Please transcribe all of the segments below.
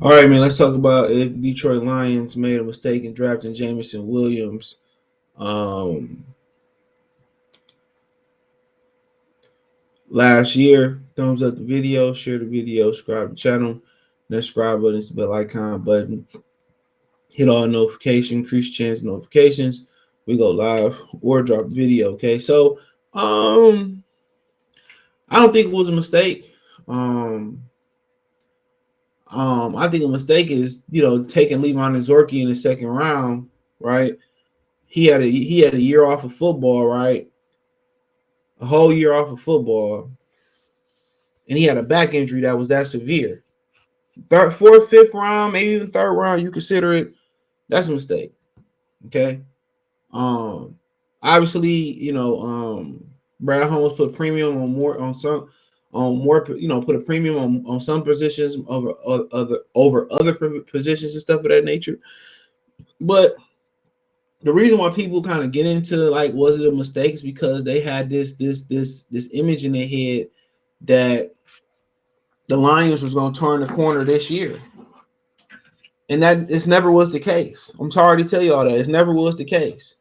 All right, man. Let's talk about if the Detroit Lions made a mistake in drafting Jameson Williams. Um, Last year, thumbs up the video, share the video, subscribe to the channel, that subscribe button, the bell icon button, hit all notifications, increase chance notifications. We go live or drop video. Okay, so I don't think it was a mistake. Um, I think a mistake is taking Levon Zorky in the second round, right? He had a year off of football, right? A whole year off of football, and he had a back injury that was that severe. Third, fourth, fifth round, maybe even third round, you consider it. That's a mistake. Okay. Um, Obviously, Brad Holmes put premium on more on some on more put a premium on some positions over other positions and stuff of that nature. But the reason why people kind of get into like was it a mistake is because they had this image in their head that the Lions was going to turn the corner this year. And that it never was the case. I'm sorry to tell you all that. It never was the case.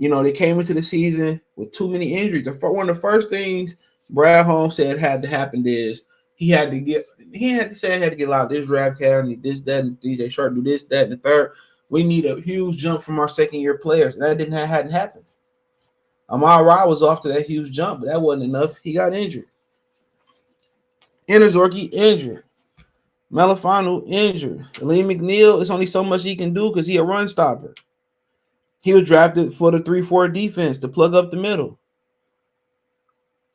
They came into the season with too many injuries. One of the first things Brad Holmes said had to happen is he had to get a lot of this draft category, this, that, and DJ Sharp do this, that, and the third. We need a huge jump from our second year players. And that hadn't happened. Amar Ra was off to that huge jump, but that wasn't enough. He got injured. Zorky injured. Melifanu injured. Lee McNeil, it's only so much he can do because he a run stopper. He was drafted for the 3-4 defense to plug up the middle.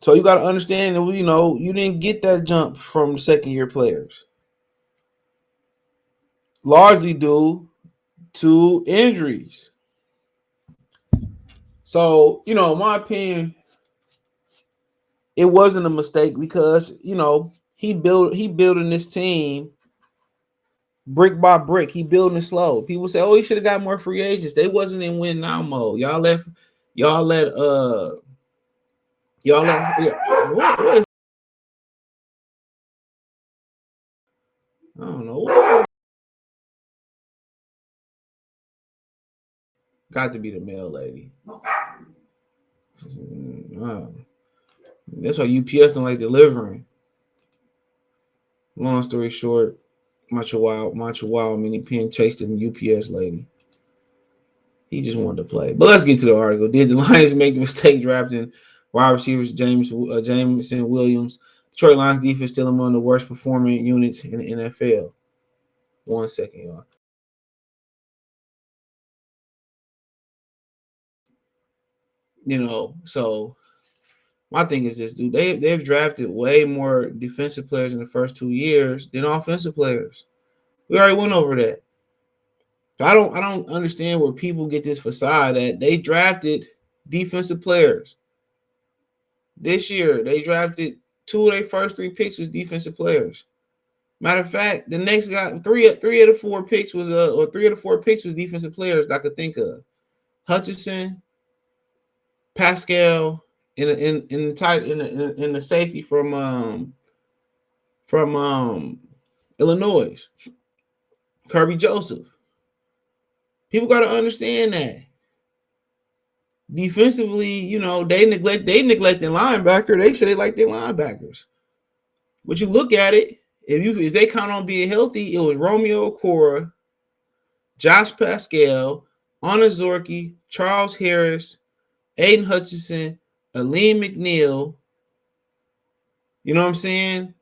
So you got to understand that you didn't get that jump from the second year players. Largely due to injuries. So, in my opinion, it wasn't a mistake because, he building this team brick by brick. He building it slow. People say, "Oh, he should have got more free agents." They wasn't in win now mode. Y'all let what? I don't know what. Got to be the mail lady. That's why UPS don't like delivering. Long story short, Macho Wild, mini pin chased the UPS lady. He just wanted to play. But let's get to the article. Did the Lions make the mistake drafting wide receivers Jameson Williams? Detroit Lions defense still among the worst performing units in the NFL. 1 second, y'all. So my thing is this, dude. They've drafted way more defensive players in the first 2 years than offensive players. We already went over that. So I don't understand where people get this facade that they drafted defensive players. This year, they drafted 2 of their first 3 picks was defensive players. Matter of fact, the next guy, three of the 4 picks was defensive players that I could think of. Hutchinson, Pascal, in the safety from Illinois, Kirby Joseph. People got to understand that. Defensively, they neglecting linebacker. They say they like their linebackers. But you look at it, if they count on being healthy, it was Romeo Okora, Josh Pascal, Anna Zorky, Charles Harris, Aiden Hutchinson, Aleem McNeil. You know what I'm saying?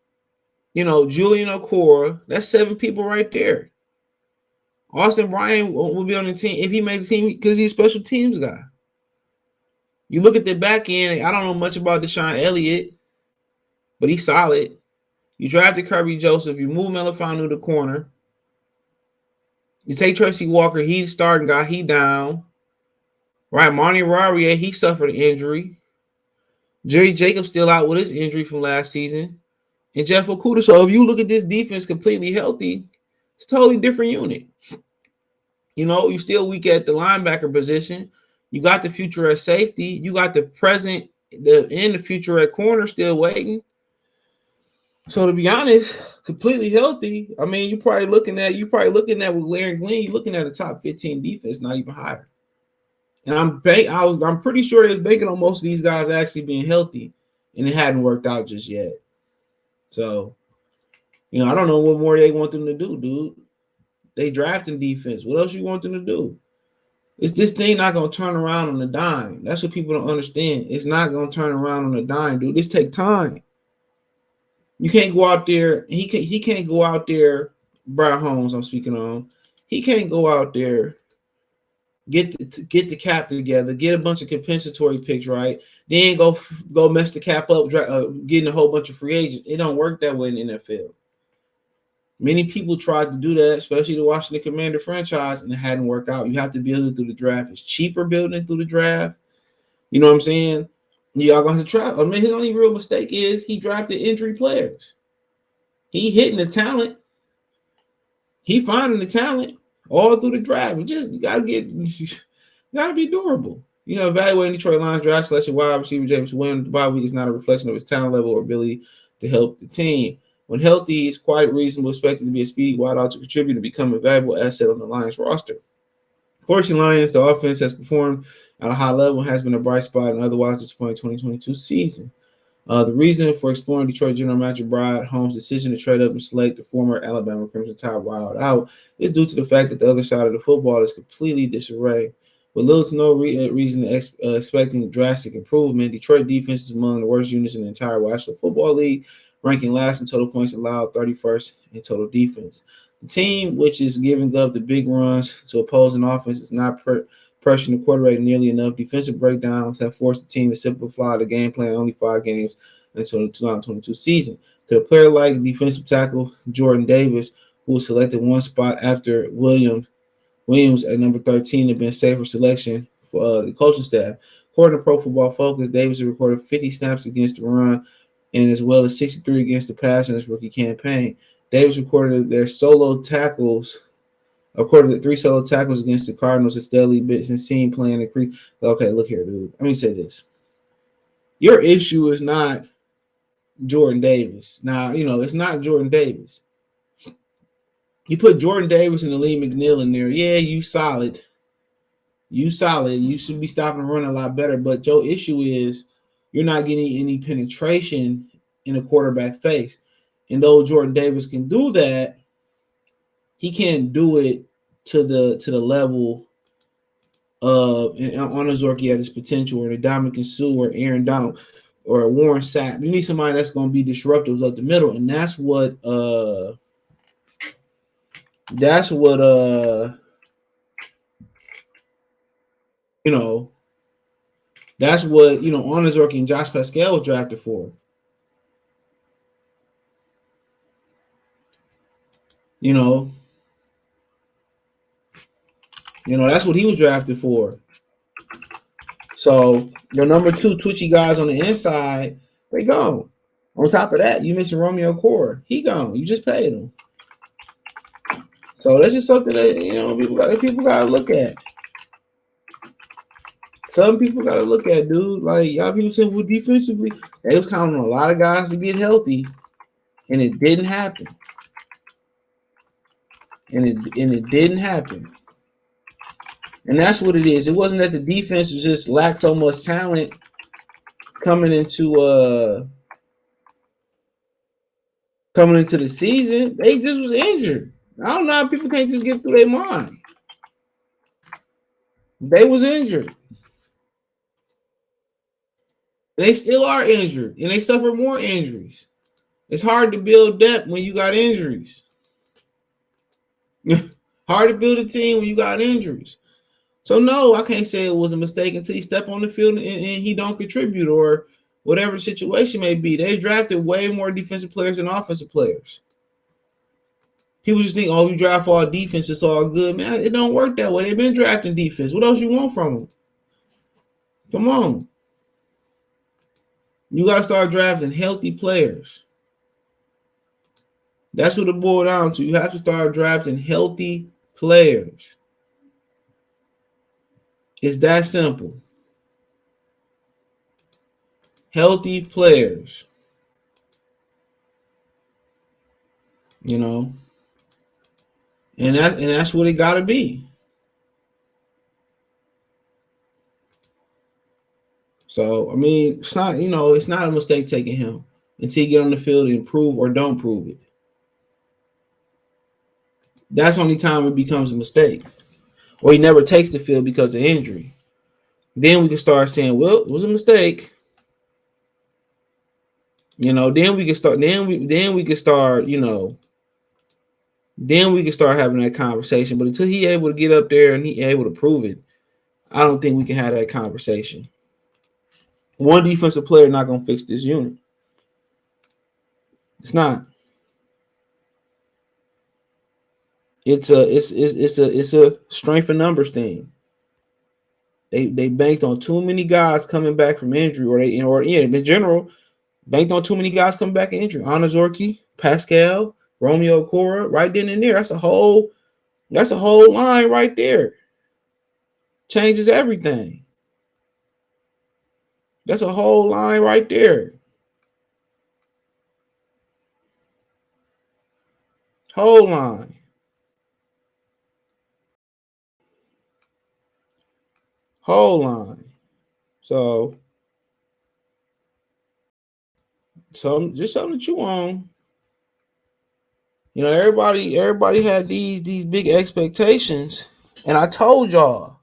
Julian Okora. That's 7 people right there. Austin Bryant will be on the team if he made the team because he's a special teams guy. You look at the back end. I don't know much about Deshaun Elliott, but he's solid. You drafted Kirby Joseph. You move Melifanu to the corner. You take Tracy Walker. He's starting guy. He down. Right, Monty Raria, he suffered an injury. Jerry Jacobs still out with his injury from last season. And Jeff Okudah. So if you look at this defense completely healthy, it's a totally different unit. You're still weak at the linebacker position. You got the future at safety. You got the present, the future at corner still waiting. So to be honest, completely healthy. I mean, you're probably looking at with Larry Glenn, you're looking at a top 15 defense, not even higher. And I'm pretty sure they're banking on most of these guys actually being healthy, and it hadn't worked out just yet. So, I don't know what more they want them to do, dude. They drafting defense. What else you want them to do? Is this thing not gonna turn around on a dime? That's what people don't understand. It's not gonna turn around on a dime, dude. This take time. You can't go out there. He can't go out there. Brian Holmes, I'm speaking on. He can't go out there, get the cap together, get a bunch of compensatory picks right, then go mess the cap up, getting a whole bunch of free agents. It don't work that way in the NFL. Many people tried to do that, especially the Washington Commander franchise, and it hadn't worked out. You have to build it through the draft. It's cheaper building it through the draft. You know what I'm saying? Y'all gonna have to try. I mean, his only real mistake is he drafted injury players. He hitting the talent. He finding the talent all through the draft. You gotta be durable. Evaluating Detroit Lions draft selection wide receiver Jameson Williams the bye week is not a reflection of his talent level or ability to help the team. When healthy, he's quite reasonable, expected to be a speedy wideout to contribute and become a valuable asset on the Lions roster. Fortunately, Lions, the offense has performed at a high level and has been a bright spot in otherwise disappointing 2022 season. The reason for exploring Detroit General Manager Brian Holmes' decision to trade up and select the former Alabama Crimson Tide wild out is due to the fact that the other side of the football is completely disarray. With little to no reason to expecting drastic improvement, Detroit defense is among the worst units in the entire National Football League, ranking last in total points allowed, 31st in total defense. The team, which is giving up the big runs to opposing offense, is not pressuring the quarterback nearly enough. Defensive breakdowns have forced the team to simplify the game plan only 5 games until the 2022 season. Could a player like defensive tackle Jordan Davis, who was selected one spot after Williams at number 13, have been safer selection for the coaching staff? According to Pro Football Focus, Davis has recorded 50 snaps against the run and as well as 63 against the pass in his rookie campaign. Davis recorded their solo tackles. According to 3 solo tackles against the Cardinals, a steadily bits and seen playing increase. Okay, look here, dude. Let me say this. Your issue is not Jordan Davis. Now, it's not Jordan Davis. You put Jordan Davis and Lee McNeil in there. Yeah, you solid. You solid. You should be stopping and running a lot better. But your issue is you're not getting any penetration in a quarterback face. And though Jordan Davis can do that, he can't do it to the level of Onazorki at his potential, or the Dominican Sue, or Aaron Donald, or Warren Sapp. You need somebody that's going to be disruptive up the middle, and that's what you know that's what Onazorki and Josh Pascal was drafted for. That's what he was drafted for. So your number 2 twitchy guys on the inside, they gone. On top of that, you mentioned Romeo Core. He gone. You just paid him. So that's just something that people gotta look at. Some people gotta look at, dude. Like y'all people said, well, defensively, they was counting on a lot of guys to get healthy, and it didn't happen. And it didn't happen. And that's what it is. It wasn't that the defense just lacked so much talent coming into the season. They just was injured. I don't know how people can't just get through their mind. They was injured. They still are injured, and they suffer more injuries. It's hard to build depth when you got injuries. Hard to build a team when you got injuries. So no, I can't say it was a mistake until he step on the field and he don't contribute, or whatever the situation may be. They drafted way more defensive players than offensive players. People just think, oh, you draft all defense, it's all good. Man, it don't work that way. They've been drafting defense. What else you want from them? Come on. You got to start drafting healthy players. That's what it boils down to. You have to start drafting healthy players. It's that simple. Healthy players. you know, and that's what it got to be. So I mean, it's not it's not a mistake taking him until you get on the field and prove or don't prove it. That's the only time it becomes a mistake, or he never takes the field because of injury. Then we can start saying, well, it was a mistake. Then we can start. Then we can start. Then we can start having that conversation. But until he able to get up there and he able to prove it, I don't think we can have that conversation. One defensive player not gonna fix this unit. It's not. It's a strength and numbers thing. They banked on too many guys coming back from injury, or in general, banked on too many guys coming back in injury. Anazorki, Pascal, Romeo Cora, right then and there. That's a whole line right there. Changes everything. That's a whole line right there. Whole line. Whole line. So just something to chew on. Everybody had these big expectations, and I told y'all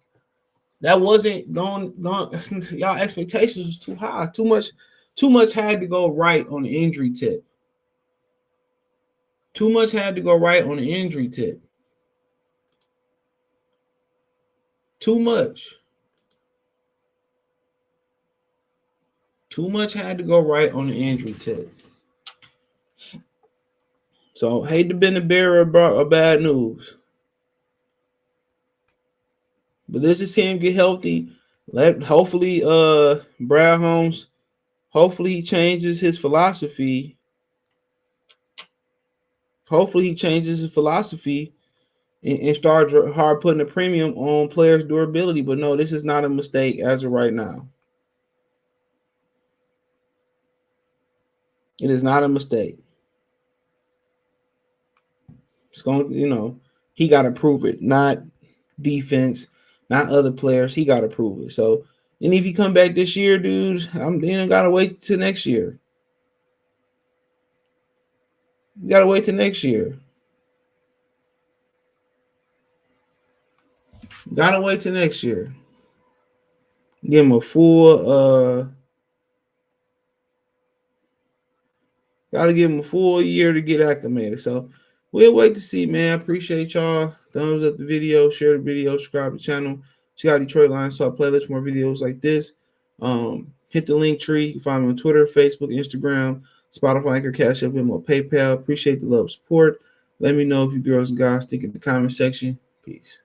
that wasn't going. Y'all expectations was too high. Too much had to go right on the injury tip. Too much had to go right on the injury tip. Too much. Too much had to go right on the injury tip. So hate to be the bearer of bad news. But let's just see him get healthy. Hopefully Brad Holmes, hopefully he changes his philosophy. Hopefully he changes his philosophy and start hard putting a premium on players' durability. But no, this is not a mistake as of right now. It is not a mistake. It's going, he got to prove it, not defense, not other players. He got to prove it. So, and if you come back this year, dude, gotta wait till next year. You gotta wait till next year. Gotta wait till next year. Give him a full gotta give him a full year to get acclimated. So we'll wait to see, man. I appreciate y'all. Thumbs up the video, share the video, subscribe to the channel. Check out Detroit Lions Talk playlist, more videos like this. Hit the link tree. You can find me on Twitter, Facebook, Instagram, Spotify, Anchor, Cash App, Venmo, PayPal. Appreciate the love, support. Let me know if you girls and guys think in the comment section. Peace.